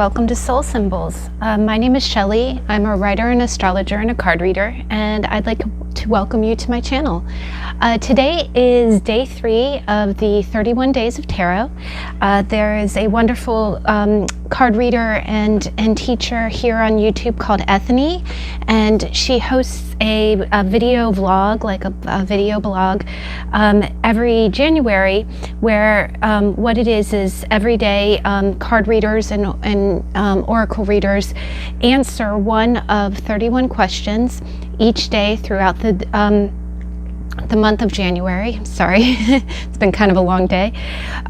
welcome to Soul Symbols. My name is Shelley. I'm a writer, an astrologer, and a card reader, and I'd like to welcome you to my channel. Today is day 3 of the 31 Days of Tarot. There is a wonderful card reader and teacher here on YouTube called Ethony, and she hosts a video vlog, like a video blog, every January, where what it is every day card readers and oracle readers answer one of 31 questions each day throughout the month of January. Sorry, it's been kind of a long day.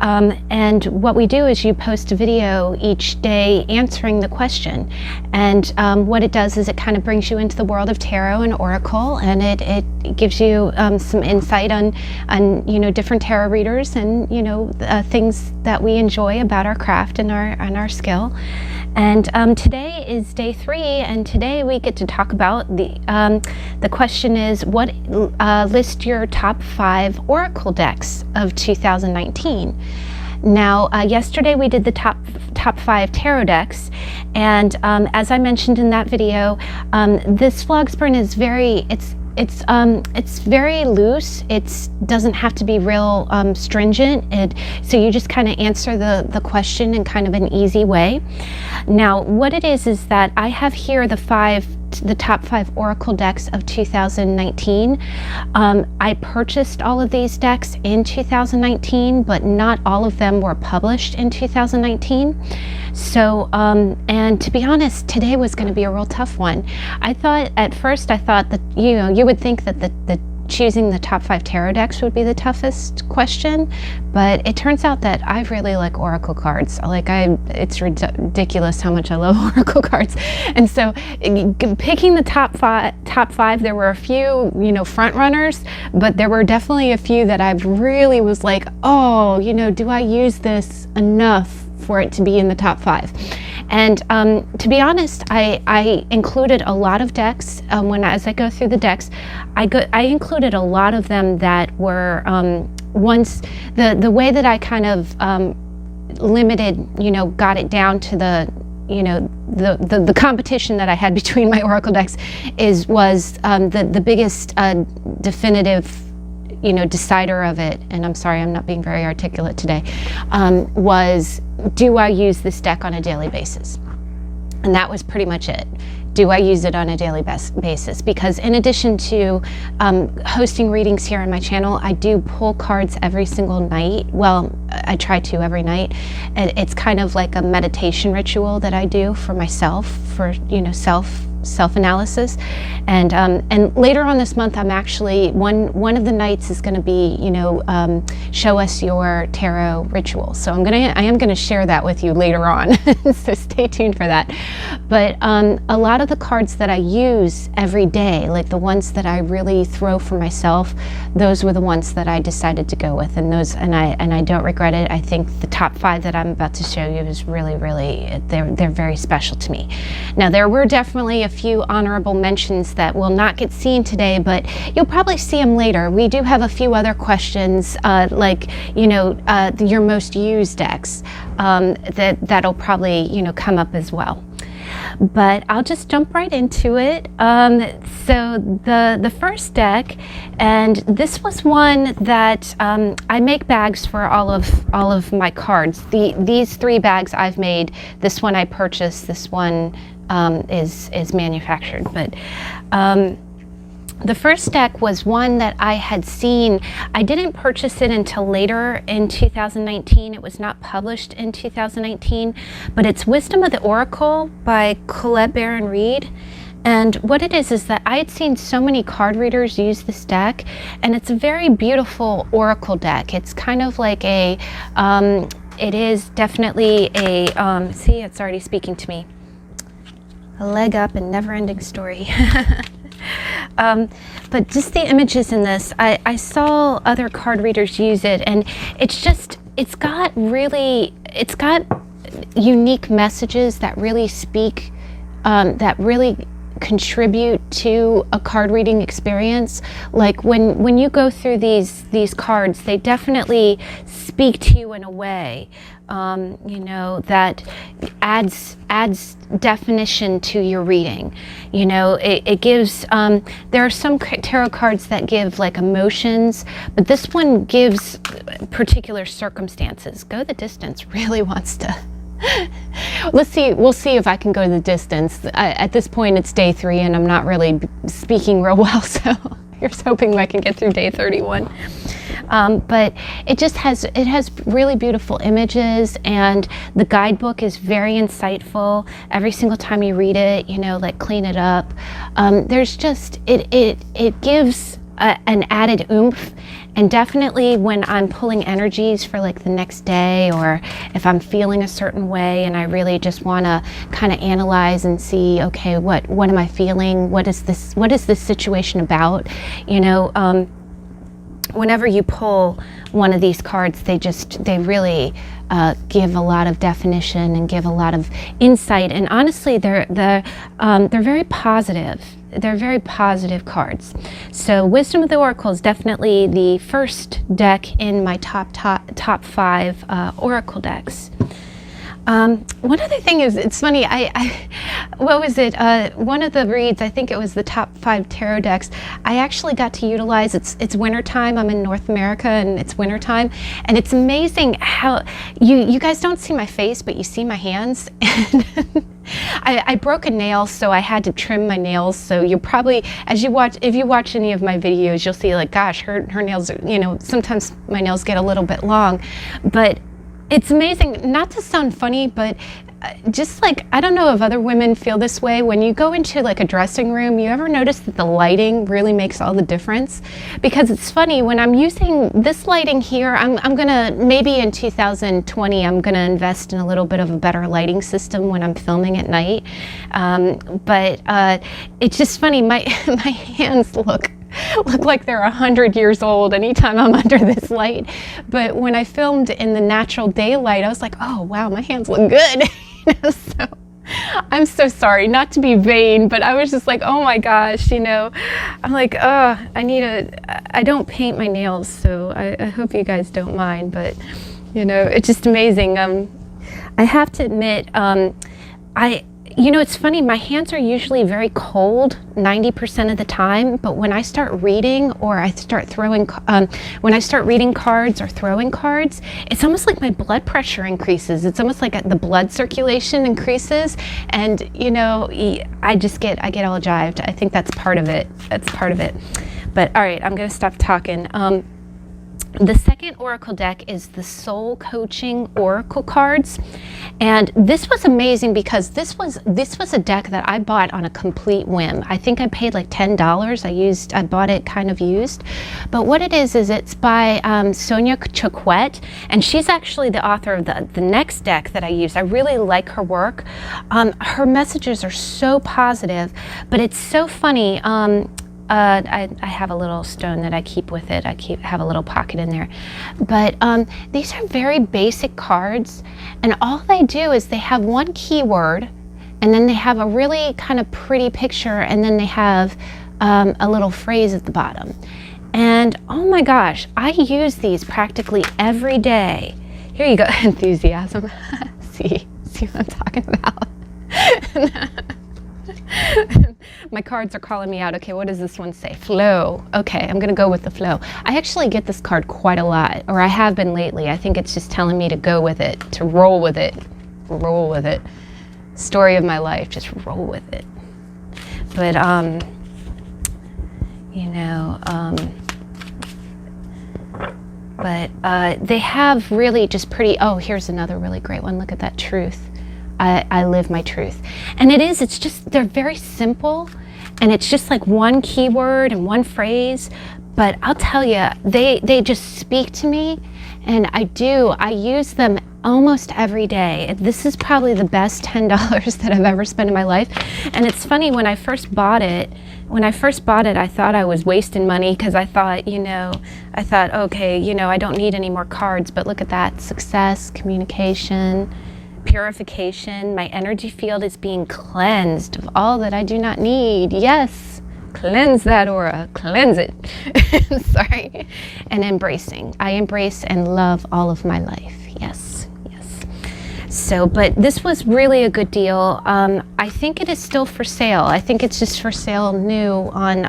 And what we do is you post a video each day answering the question. And what it does is it kind of brings you into the world of tarot and oracle, and it gives you some insight on different tarot readers and things that we enjoy about our craft and our skill. And today is day 3, and today we get to talk about the question is list your top 5 oracle decks of 2019. Now, yesterday we did the top 5 tarot decks, and as I mentioned in that video, this vlog sprint is it's very loose. It doesn't have to be real stringent. So you just kind of answer the question in kind of an easy way. Now, what it is that I have here the top 5 oracle decks of 2019. I purchased all of these decks in 2019, but not all of them were published in 2019. So, and to be honest, today was going to be a real tough one. At first I thought that, you would think that the choosing the top 5 tarot decks would be the toughest question, but it turns out that I really like oracle cards. It's ridiculous how much I love oracle cards. And so picking the top five, there were a few, front runners, but there were definitely a few that I really was like, oh, do I use this enough for it to be in the top 5? And to be honest, I included a lot of decks. As I go through the decks, I included a lot of them that were the way that I kind of limited, got it down to the competition that I had between my oracle decks was the biggest definitive decider of it, and I'm sorry, I'm not being very articulate today, was, do I use this deck on a daily basis? And that was pretty much it. Do I use it on a daily basis? Because in addition to hosting readings here on my channel, I do pull cards every single night. Well, I try to every night. And it's kind of like a meditation ritual that I do for myself, for self-analysis. And later on this month, I'm actually, one of the nights is going to be, show us your tarot ritual. So I am gonna share that with you later on. So stay tuned for that. But a lot of the cards that I use every day, like the ones that I really throw for myself, those were the ones that I decided to go with, and I don't regret it. I think the top 5 that I'm about to show you is really, they're very special to me. Now, there were definitely a few honorable mentions that will not get seen today, but you'll probably see them later. We do have a few other questions, your most used decks, that'll probably, come up as well. But I'll just jump right into it. So the first deck, and this was one that I make bags for all of my cards. These 3 bags I've made. This one I purchased. This one is manufactured. But the first deck was one that I had seen. I didn't purchase it until later in 2019. It was not published in 2019, but it's Wisdom of the Oracle by Colette Baron-Reid. And what it is that I had seen so many card readers use this deck, and it's a very beautiful oracle deck. It's kind of like it is definitely a, see, it's already speaking to me. A leg up and never-ending story. But just the images in this, I saw other card readers use it, and it's got unique messages that really speak, that really contribute to a card reading experience. Like when you go through these cards, they definitely speak speak to you in a way, you know, that adds definition to your reading. You know, it gives, there are some tarot cards that give like emotions, but this one gives particular circumstances. Go the distance really wants to. Let's see, we'll see if I can go the distance. At this point it's day 3 and I'm not really speaking real well, so here's hoping I can get through day 31. But it has really beautiful images, and the guidebook is very insightful. Every single time you read it, you know, like clean it up. There's just, it gives an added oomph. And definitely when I'm pulling energies for like the next day, or if I'm feeling a certain way and I really just want to kind of analyze and see, okay, what am I feeling? What is this situation about? You know, whenever you pull one of these cards, they really give a lot of definition and give a lot of insight. And honestly, they're very positive. They're very positive cards. So Wisdom of the Oracle is definitely the first deck in my top 5 Oracle decks. One other thing is, it's funny, what was it, one of the reads, I think it was the top 5 tarot decks, I actually got to utilize, it's wintertime, I'm in North America and it's wintertime, and it's amazing how, you guys don't see my face, but you see my hands, and I broke a nail, so I had to trim my nails, so you'll probably, if you watch any of my videos, you'll see like, gosh, her nails are, you know, sometimes my nails get a little bit long, but it's amazing, not to sound funny, but just like, I don't know if other women feel this way, when you go into like a dressing room, you ever notice that the lighting really makes all the difference? Because it's funny, when I'm using this lighting here, I'm gonna, maybe in 2020, I'm gonna invest in a little bit of a better lighting system when I'm filming at night. But it's just funny, my hands look like they're 100 years old anytime I'm under this light. But when I filmed in the natural daylight, I was like, oh wow, my hands look good. You know, so I'm so sorry, not to be vain, but I was just like, oh my gosh, you know, I'm like, I don't paint my nails, so I hope you guys don't mind, but you know, it's just amazing. I have to admit, you know, it's funny, my hands are usually very cold 90% of the time, but when I start reading or I start throwing, when I start reading cards or throwing cards, it's almost like my blood pressure increases. It's almost like the blood circulation increases, and you know, I get all jived. I think that's part of it. That's part of it. But all right, I'm gonna stop talking. The second Oracle deck is the Soul Coaching Oracle cards, and this was amazing because this was a deck that I bought on a complete whim. I think I paid like $10. I bought it kind of used, but what it is it's by Sonia Choquette, and she's actually the author of the next deck that I use. I really like her work. Her messages are so positive, but it's so funny. I have a little stone that I keep with it. Have a little pocket in there. But these are very basic cards, and all they do is they have one keyword, and then they have a really kind of pretty picture, and then they have a little phrase at the bottom. And oh my gosh, I use these practically every day. Here you go, enthusiasm. see what I'm talking about? My cards are calling me out. Okay, what does this one say? Flow. Okay, I'm gonna go with the flow. I actually get this card quite a lot, or I have been lately. I think it's just telling me to go with it, to roll with it. Roll with it. Story of my life, just roll with it. But, you know, they have really just pretty, oh, here's another really great one. Look at that, truth. I live my truth. And it's just, they're very simple, and it's just like one keyword and one phrase, but I'll tell you, they just speak to me, and I use them almost every day. This is probably the best $10 that I've ever spent in my life. And it's funny, when I first bought it, I thought I was wasting money, because I thought, okay, you know, I don't need any more cards, but look at that, success, communication, purification, my energy field is being cleansed of all that I do not need. Yes, cleanse that aura, cleanse it. Sorry. And embracing. I embrace and love all of my life. Yes, yes. So, but this was really a good deal. I think it is still for sale. I think it's just for sale new on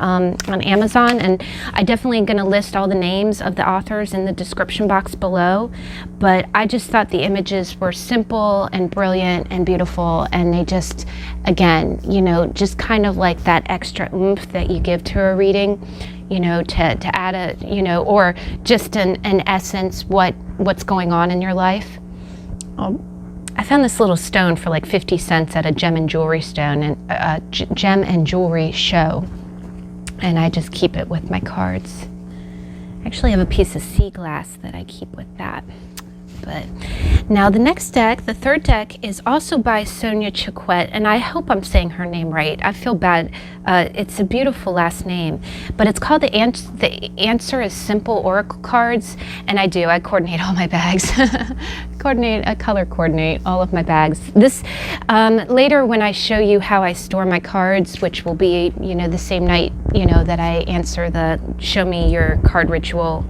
Amazon, and I definitely am going to list all the names of the authors in the description box below. But I just thought the images were simple and brilliant and beautiful, and they just, again, you know, just kind of like that extra oomph that you give to a reading, you know, to add a, you know, or just an essence what's going on in your life. I found this little stone for like 50 cents at a gem and jewelry gem and jewelry show, and I just keep it with my cards. I actually have a piece of sea glass that I keep with that. But now the next deck, the third deck, is also by Sonia Choquette, and I hope I'm saying her name right. I feel bad. It's a beautiful last name, but it's called the Answer is Simple Oracle Cards, and I coordinate all my bags. I color coordinate all of my bags. This later when I show you how I store my cards, which will be, you know, the same night, you know, that I answer the show me your card ritual.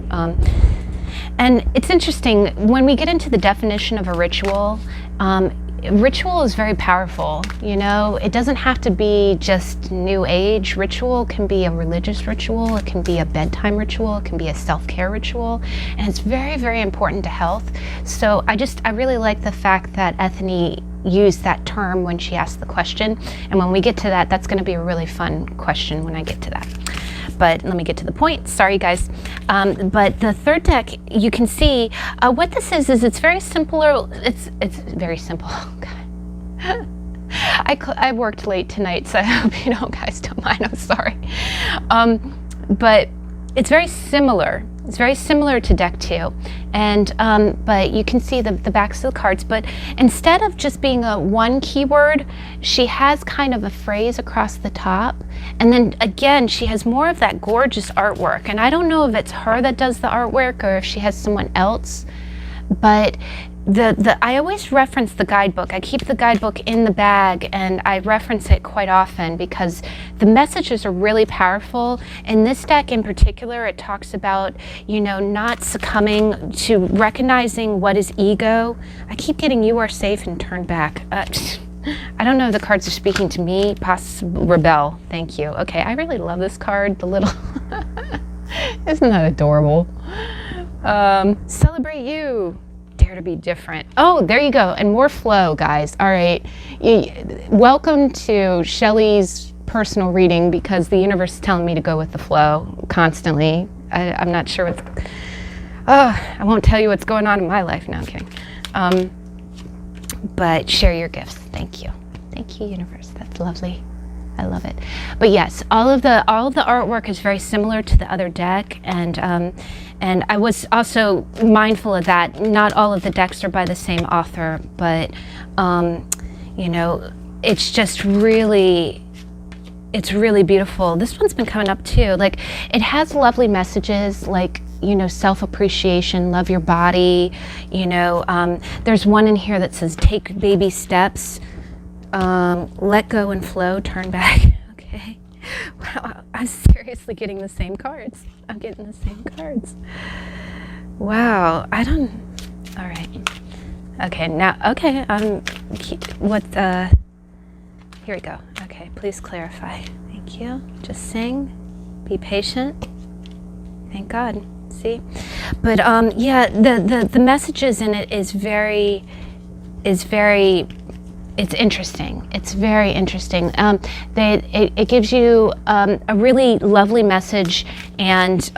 And it's interesting, when we get into the definition of a ritual, ritual is very powerful. You know, it doesn't have to be just new age. Ritual can be a religious ritual, it can be a bedtime ritual, it can be a self-care ritual, and it's very, very important to health. So I really like the fact that Ethony used that term when she asked the question, and when we get to that, that's going to be a really fun question when I get to that. But let me get to the point. Sorry, guys. But the third deck, you can see what this is it's very simple. It's very simple. Oh, God. I worked late tonight, so I hope you guys don't mind. I'm sorry. But it's very similar. It's very similar to deck 2, and but you can see the backs of the cards, but instead of just being a one keyword, she has kind of a phrase across the top, and then again she has more of that gorgeous artwork, and I don't know if it's her that does the artwork or if she has someone else, but I always reference the guidebook. I keep the guidebook in the bag, and I reference it quite often because the messages are really powerful. In this deck in particular, it talks about, not succumbing to recognizing what is ego. I keep getting you are safe and turn back. I don't know if the cards are speaking to me. Rebel. Thank you. Okay, I really love this card. The little... Isn't that adorable? Celebrate you. Dare to be different. Oh, there you go. And more flow, guys. All right. Welcome to Shelly's personal reading, because the universe is telling me to go with the flow constantly. I'm not sure what's... I won't tell you what's going on in my life. No, I'm kidding. But share your gifts. Thank you. Thank you, universe. That's lovely. I love it. But yes, all of the artwork is very similar to the other deck, and I was also mindful of that. Not all of the decks are by the same author, but it's just really, it's really beautiful. This one's been coming up too. Like, it has lovely messages, like, self-appreciation, love your body. There's one in here that says take baby steps. Let go and flow, turn back. Okay. Wow, I'm seriously getting the same cards. I'm getting the same cards. Wow, all right. Okay, now, okay, here we go. Okay, please clarify. Thank you. Just sing, be patient. Thank God, see? But yeah, the messages in it is very, it's interesting. It's very interesting. It gives you a really lovely message, and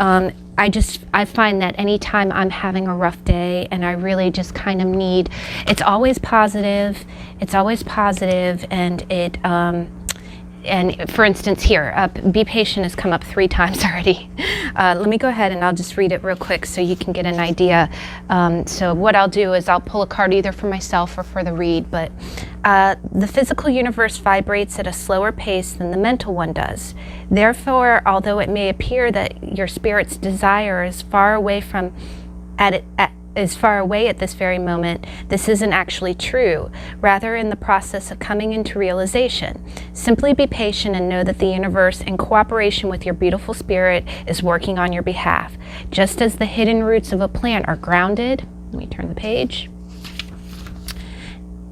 I find that anytime I'm having a rough day and I really just kind of need, it's always positive. It's always positive, and it. And for instance, here, be patient has come up 3 times already. Let me go ahead and I'll just read it real quick so you can get an idea. So what I'll do is I'll pull a card either for myself or for the read, but the physical universe vibrates at a slower pace than the mental one does. Therefore, although it may appear that your spirit's desire is far away from at away at this very moment, this isn't actually true, rather in the process of coming into realization. Simply be patient and know that the universe, in cooperation with your beautiful spirit, is working on your behalf. Just as the hidden roots of a plant are grounded, let me turn the page,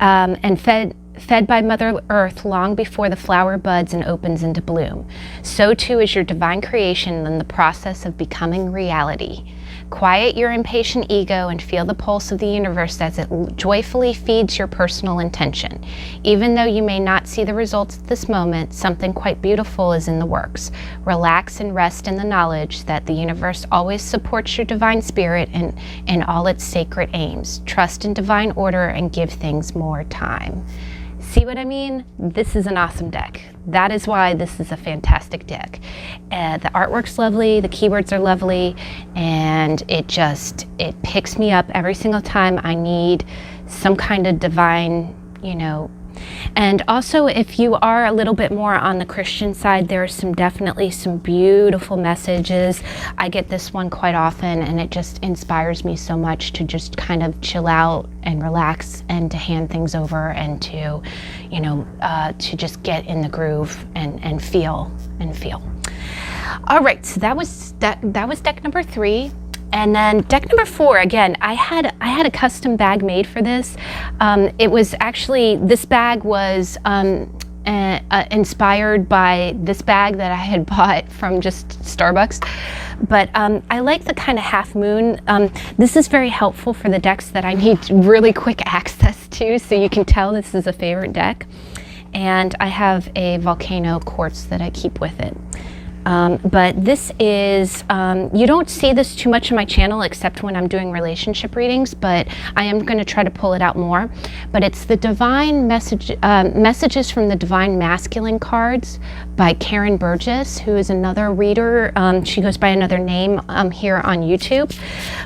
and fed by Mother Earth long before the flower buds and opens into bloom, so too is your divine creation in the process of becoming reality. Quiet your impatient ego and feel the pulse of the universe as it joyfully feeds your personal intention. Even though you may not see the results at this moment, something quite beautiful is in the works. Relax and rest in the knowledge that the universe always supports your divine spirit in all its sacred aims. Trust in divine order and give things more time. See what I mean? This is an awesome deck. That is why this is a fantastic deck. The artwork's lovely, the keywords are lovely, and it picks me up every single time I need some kind of divine, And also, if you are a little bit more on the Christian side, there are definitely some beautiful messages. I get this one quite often, and it just inspires me so much to just kind of chill out and relax and to hand things over and to, to just get in the groove and feel. All right, so that was deck number 3. And then deck number 4, again, I had a custom bag made for this. It was actually, this bag was inspired by this bag that I had bought from just Starbucks. But I like the kind of half moon. This is very helpful for the decks that I need really quick access to, so you can tell this is a favorite deck. And I have a volcano quartz that I keep with it. But this is, you don't see this too much on my channel except when I'm doing relationship readings, but I am going to try to pull it out more. But it's the Divine Messages from the Divine Masculine cards by Karen Burgess, who is another reader. She goes by another name here on YouTube.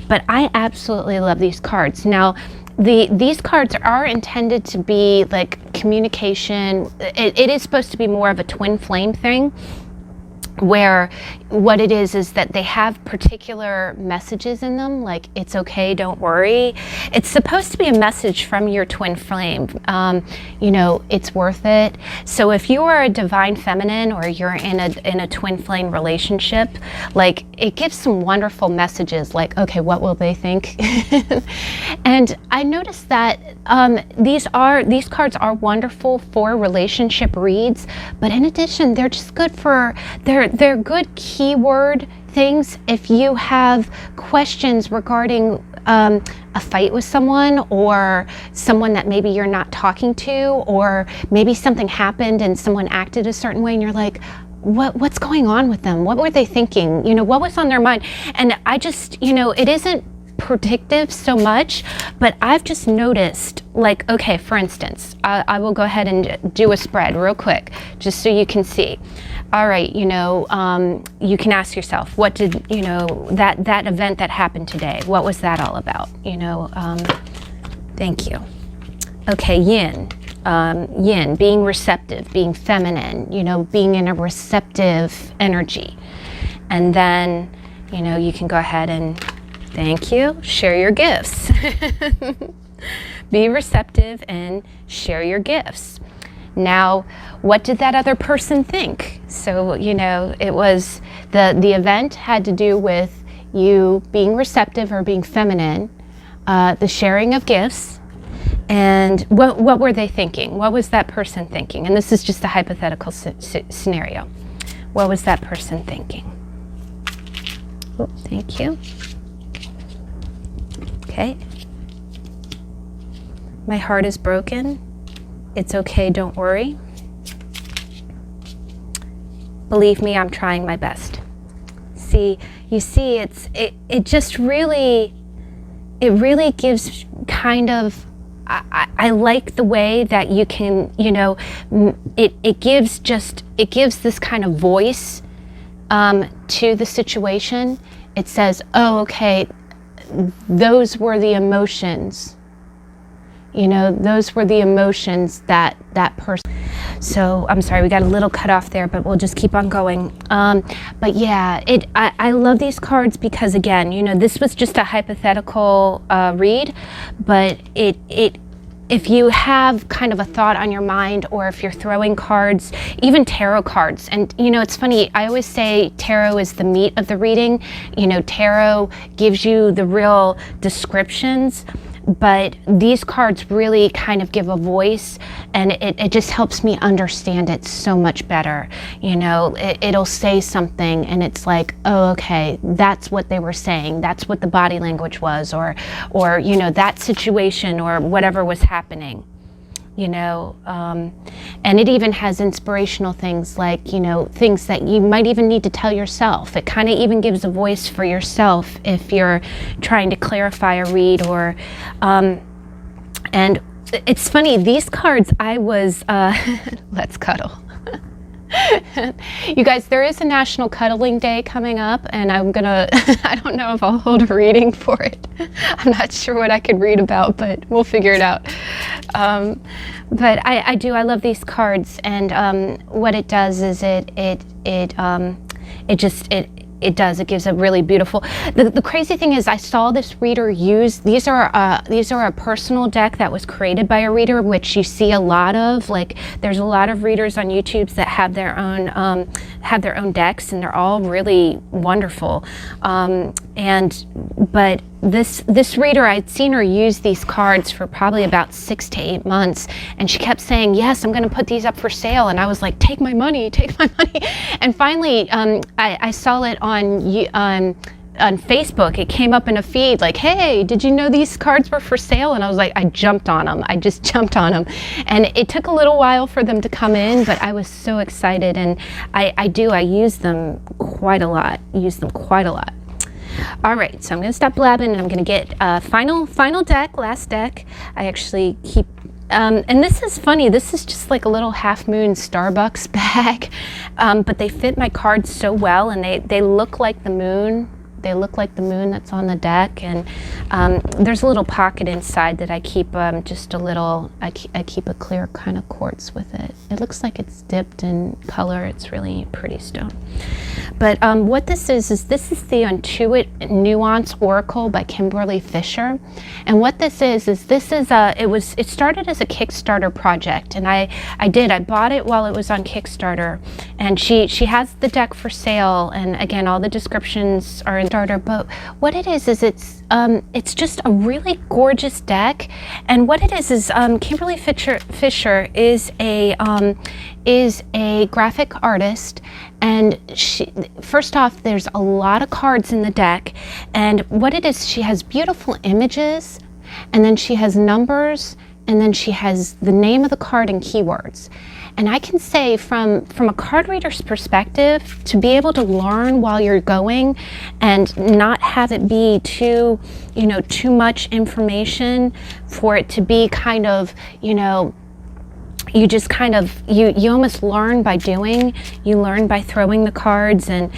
But I absolutely love these cards. Now, these cards are intended to be like communication. It is supposed to be more of a twin flame thing, where what it is that they have particular messages in them, like it's okay, don't worry. It's supposed to be a message from your twin flame. It's worth it. So if you are a divine feminine or you're in a twin flame relationship, like it gives some wonderful messages like, okay, what will they think? And I noticed that these cards are wonderful for relationship reads, but in addition, they're just good for, they're good keyword things if you have questions regarding a fight with someone, or someone that maybe you're not talking to, or maybe something happened and someone acted a certain way and you're like, what's going on with them? What were they thinking? What was on their mind? And I just, it isn't predictive so much, but I've just noticed, like, okay, for instance, I will go ahead and do a spread real quick just so you can see. All right, you can ask yourself, what did, that event that happened today, what was that all about? Thank you. Okay, yin, being receptive, being feminine, being in a receptive energy. And then, you can go ahead and, thank you, share your gifts. Be receptive and share your gifts. Now, what did that other person think? So, it was, the event had to do with you being receptive or being feminine, the sharing of gifts, and what were they thinking? What was that person thinking? And this is just a hypothetical scenario. What was that person thinking? Oh, thank you. Okay. My heart is broken. It's okay, don't worry. Believe me, I'm trying my best. You see, it just really, it really gives kind of, I like the way that you can, it gives this kind of voice to the situation. It says, oh, okay, those were the emotions. Those were the emotions that person. So I'm sorry, we got a little cut off there, but we'll just keep on going. But yeah, I love these cards because, again, you know, this was just a hypothetical read, but if you have kind of a thought on your mind, or if you're throwing cards, even tarot cards, and you know, it's funny, I always say tarot is the meat of the reading. You know, tarot gives you the real descriptions, but these cards really kind of give a voice, and it just helps me understand it so much better. You know, it'll say something and it's like, oh, okay, that's what they were saying, that's what the body language was, or you know, that situation or whatever was happening. You know, and it even has inspirational things, like, you know, things that you might even need to tell yourself. It kind of even gives a voice for yourself if you're trying to clarify a read, or and it's funny, these cards I was let's cuddle. You guys, there is a National Cuddling Day coming up, and I'm gonna I don't know if I'll hold a reading for it. I'm not sure what I could read about, but we'll figure it out. But I love these cards, and what it does is it gives a really beautiful, the crazy thing is, I saw this reader use, these are a personal deck that was created by a reader, which you see a lot of. Like, there's a lot of readers on YouTube that have their own decks, and they're all really wonderful. But this reader, I'd seen her use these cards for probably about 6 to 8 months, and she kept saying, yes, I'm going to put these up for sale. And I was like, take my money, take my money. And finally, I saw it on Facebook. It came up in a feed like, hey, did you know these cards were for sale? And I was like, I jumped on them. I just jumped on them. And it took a little while for them to come in, but I was so excited. And I use them quite a lot. All right, so I'm going to stop blabbing, and I'm going to get final deck, last deck. I actually keep, and this is funny, this is just like a little Half Moon Starbucks bag, but they fit my cards so well, and they look like the moon. They look like the moon that's on the deck, and there's a little pocket inside that I keep just a little, I keep a clear kind of quartz with it. It looks like it's dipped in color. It's really pretty stone. But what this is this is the Intuit Nuance Oracle by Kimberley Fisher. And what this is this is it started as a Kickstarter project, and I bought it while it was on Kickstarter, and she has the deck for sale, and again, all the descriptions are in starter. But what it is it's just a really gorgeous deck. And what it is Kimberley Fisher is a graphic artist, and first off, there's a lot of cards in the deck, and what it is, she has beautiful images, and then she has numbers, and then she has the name of the card and keywords. And I can say from a card reader's perspective, to be able to learn while you're going and not have it be too much information, for it to be kind of, you just kind of, you almost learn by doing, you learn by throwing the cards, and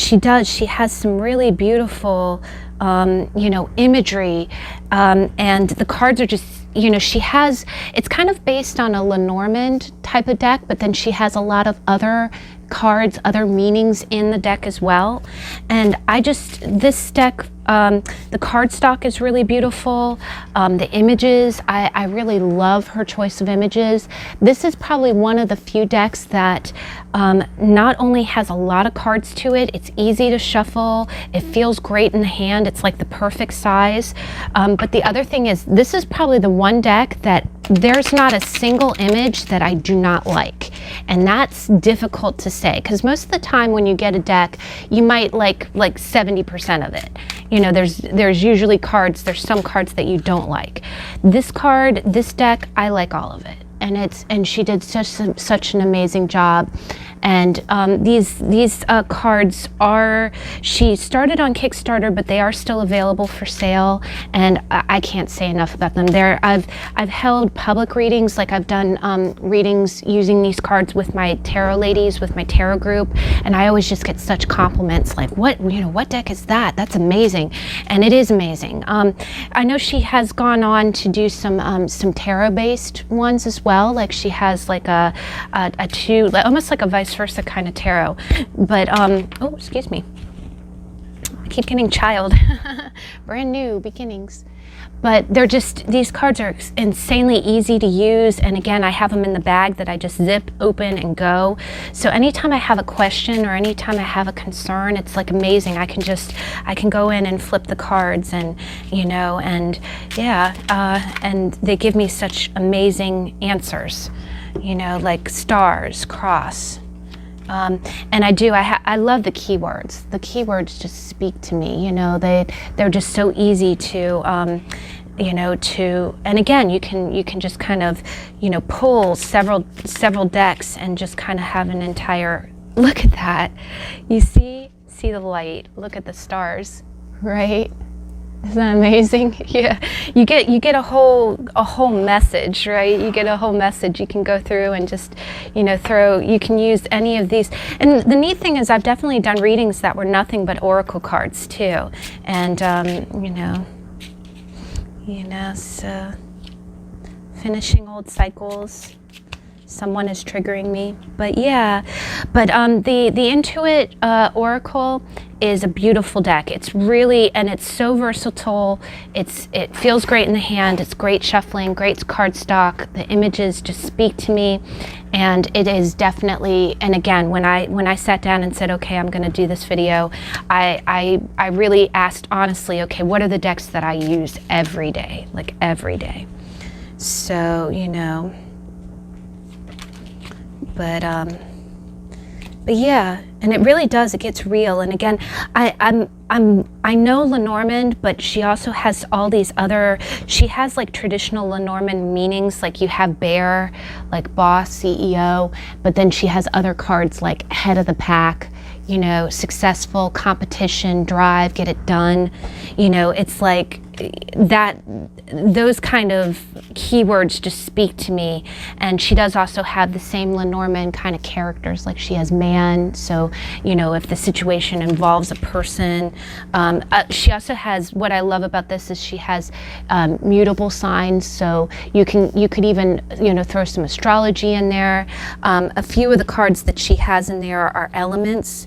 she has some really beautiful, imagery, and the cards are just, it's kind of based on a Lenormand type of deck, but then she has a lot of other cards, other meanings in the deck as well. And this deck, the cardstock is really beautiful. The images, I really love her choice of images. This is probably one of the few decks that not only has a lot of cards to it, it's easy to shuffle, it feels great in the hand, it's like the perfect size. But the other thing is, this is probably the one deck that there's not a single image that I do not like. And that's difficult to say, because most of the time when you get a deck, you might like 70% of it. There's usually there's some cards that you don't like. This deck, I like all of it. And she did such an amazing job. And these cards are, she started on Kickstarter, but they are still available for sale, and I can't say enough about them. I've held public readings, like I've done readings using these cards with my tarot ladies, with my tarot group, and I always just get such compliments, like, what deck is that? That's amazing. And it is amazing. I know she has gone on to do some tarot-based ones as well. Like she has like a two, almost like a vice versa kind of tarot. But oh, excuse me. I keep getting child. Brand new beginnings. But they're just, these cards are insanely easy to use. And again, I have them in the bag that I just zip open and go. So anytime I have a question or anytime I have a concern, it's like amazing. I can go in and flip the cards and, and yeah, and they give me such amazing answers, like stars, cross. And I love the keywords. The keywords just speak to me, they're just so easy to, and again, you can just kind of, pull several decks and just kind of have an entire, look at that. You see the light, look at the stars, right? Isn't that amazing? Yeah, you get a whole message, right? You get a whole message. You can go through and just, you can use any of these. And the neat thing is I've definitely done readings that were nothing but oracle cards too. And, so finishing old cycles. Someone is triggering me, but yeah. But the Intuit Oracle is a beautiful deck. It's really, and it's so versatile. It feels great in the hand. It's great shuffling, great card stock. The images just speak to me, and it is definitely. And again, when I sat down and said, okay, I'm going to do this video, I really asked honestly, okay, what are the decks that I use every day, like every day? So But yeah, and it really does. It gets real. And again, I know Lenormand, but she also has all these other. She has like traditional Lenormand meanings, like you have bear, like boss, CEO, but then she has other cards like head of the pack. Successful, competition, drive, get it done. It's like that, those kind of keywords just speak to me. And she does also have the same Lenormand kind of characters, like she has man. So, if the situation involves a person, she also has, what I love about this is she has mutable signs. So you could even, throw some astrology in there. A few of the cards that she has in there are elements.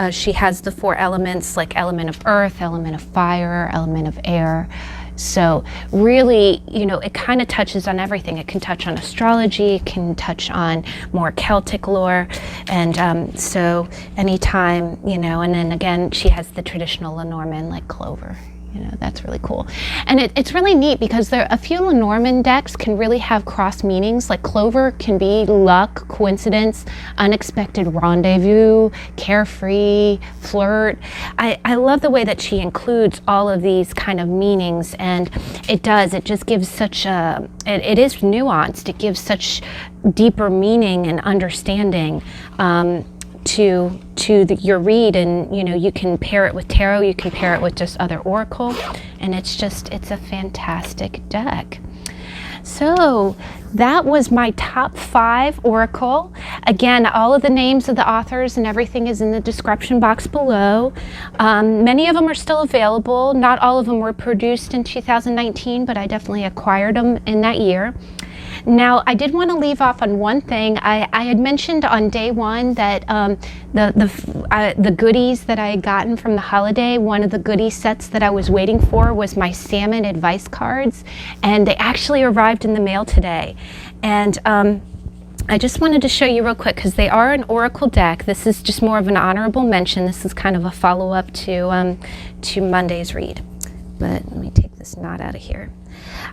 She has the 4 elements, like element of earth, element of fire, element of air. So really, it kind of touches on everything. It can touch on astrology, it can touch on more Celtic lore. And so anytime, and then again, she has the traditional Lenormand, like clover. That's really cool. And it's really neat because a few Lenormand decks can really have cross meanings. Like clover can be luck, coincidence, unexpected rendezvous, carefree, flirt. I love the way that she includes all of these kind of meanings, and it just gives such it is nuanced. It gives such deeper meaning and understanding to your read, and you can pair it with tarot, you can pair it with just other oracle, and it's a fantastic deck. So that was my top 5 oracle. Again, all of the names of the authors and everything is in the description box below. Many of them are still available. Not all of them were produced in 2019, but I definitely acquired them in that year. Now, I did want to leave off on one thing. I had mentioned on day 1 that the goodies that I had gotten from the holiday, one of the goodie sets that I was waiting for was my Salmon Advice cards, and they actually arrived in the mail today. And I just wanted to show you real quick because they are an oracle deck. This is just more of an honorable mention. This is kind of a follow-up to Monday's read. But let me take this knot out of here.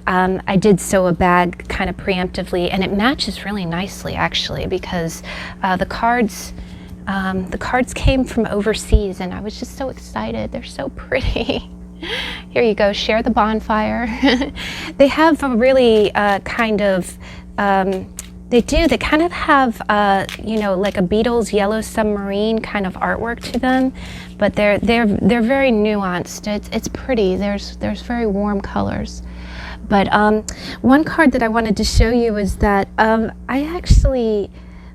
I did sew a bag kind of preemptively, and it matches really nicely actually, because the cards came from overseas, and I was just so excited. They're so pretty. Here you go, share the bonfire. They have a really kind of They do. They kind of have, you know, like a Beatles Yellow Submarine kind of artwork to them, but they're very nuanced. It's pretty. There's very warm colors. But one card that I wanted to show you is that I actually.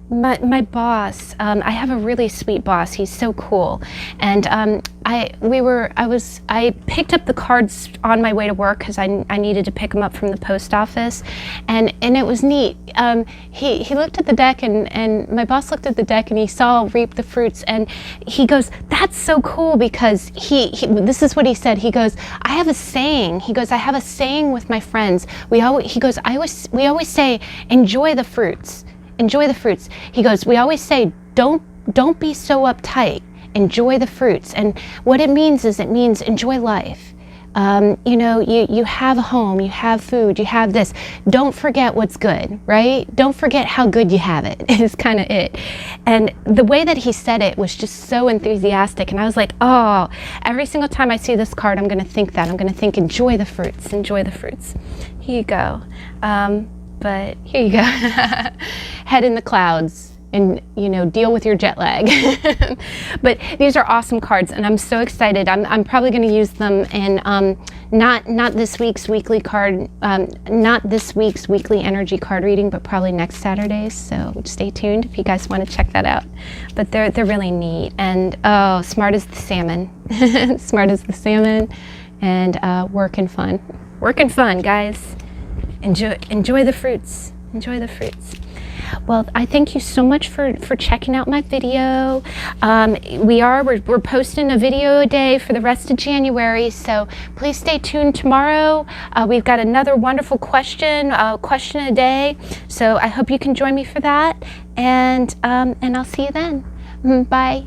My boss, I have a really sweet boss. He's so cool, and I picked up the cards on my way to work because I needed to pick them up from the post office, and it was neat. He looked at the deck, and my boss looked at the deck, and he saw "Reap the Fruits," and he goes, "That's so cool," because this is what he said. He goes, "I have a saying." He goes, "I have a saying with my friends. We always say, enjoy the fruits." Enjoy the fruits. He goes, we always say, don't be so uptight. Enjoy the fruits. And what it means is enjoy life. You know, you have a home, you have food, you have this. Don't forget what's good, right? Don't forget how good you have it, is kind of it. And the way that he said it was just so enthusiastic. And I was like, oh, every single time I see this card, I'm going to think that. I'm going to think, enjoy the fruits, enjoy the fruits. Here you go. But here you go. Head in the clouds and, you know, deal with your jet lag. But these are awesome cards, and I'm so excited. I'm probably going to use them in not this week's weekly card, not this week's weekly energy card reading, but probably next Saturdays. So stay tuned if you guys want to check that out. But they're really neat, and oh, smart as the salmon. Smart as the salmon, and working fun. Working fun, guys. Enjoy the fruits. Enjoy the fruits. Well, I thank you so much for checking out my video. We're posting a video a day for the rest of January, so please stay tuned tomorrow. We've got another wonderful question a day. So I hope you can join me for that, and I'll see you then. Bye.